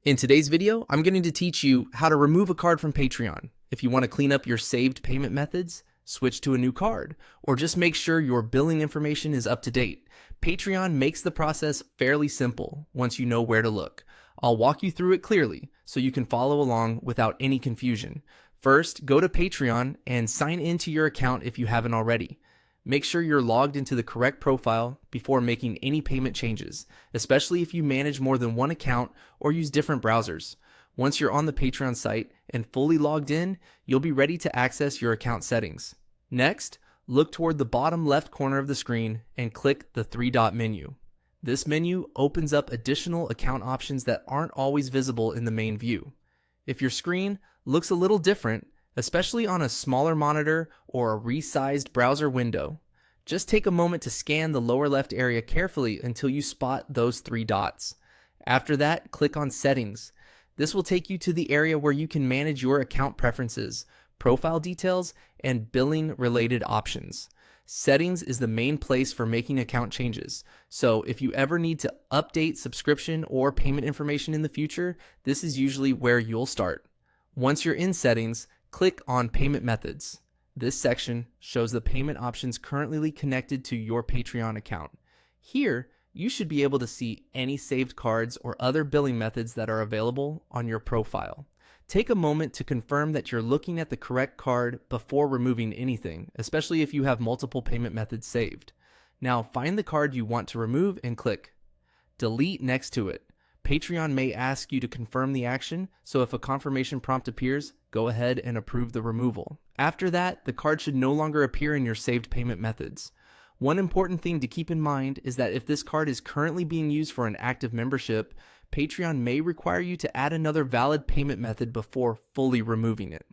In today's video, I'm going to teach you how to remove a card from Patreon. If you want to clean up your saved payment methods, switch to a new card, or just make sure your billing information is up to date, Patreon makes the process fairly simple once you know where to look. I'll walk you through it clearly so you can follow along without any confusion. First, go to Patreon and sign into your account if you haven't already. Make sure you're logged into the correct profile before making any payment changes, especially if you manage more than one account or use different browsers. Once you're on the Patreon site and fully logged in, you'll be ready to access your account settings. Next, look toward the bottom left corner of the screen and click the three-dot menu. This menu opens up additional account options that aren't always visible in the main view. If your screen looks a little different, especially on a smaller monitor or a resized browser window, just take a moment to scan the lower left area carefully until you spot those three dots. After that, click on Settings. This will take you to the area where you can manage your account preferences, profile details, and billing related options. Settings is the main place for making account changes, so if you ever need to update subscription or payment information in the future, this is usually where you'll start. Once you're in Settings, click on Payment Methods. This section shows the payment options currently connected to your Patreon account. Here, you should be able to see any saved cards or other billing methods that are available on your profile. Take a moment to confirm that you're looking at the correct card before removing anything, especially if you have multiple payment methods saved. Now find the card you want to remove and click Delete next to it. Patreon may ask you to confirm the action, so if a confirmation prompt appears, go ahead and approve the removal. After that, the card should no longer appear in your saved payment methods. One important thing to keep in mind is that if this card is currently being used for an active membership, Patreon may require you to add another valid payment method before fully removing it.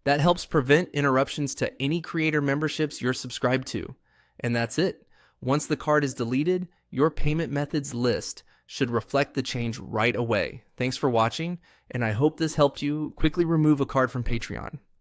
That helps prevent interruptions to any creator memberships you're subscribed to. And that's it. Once the card is deleted, your payment methods list should reflect the change right away. Thanks for watching, and I hope this helped you quickly remove a card from Patreon.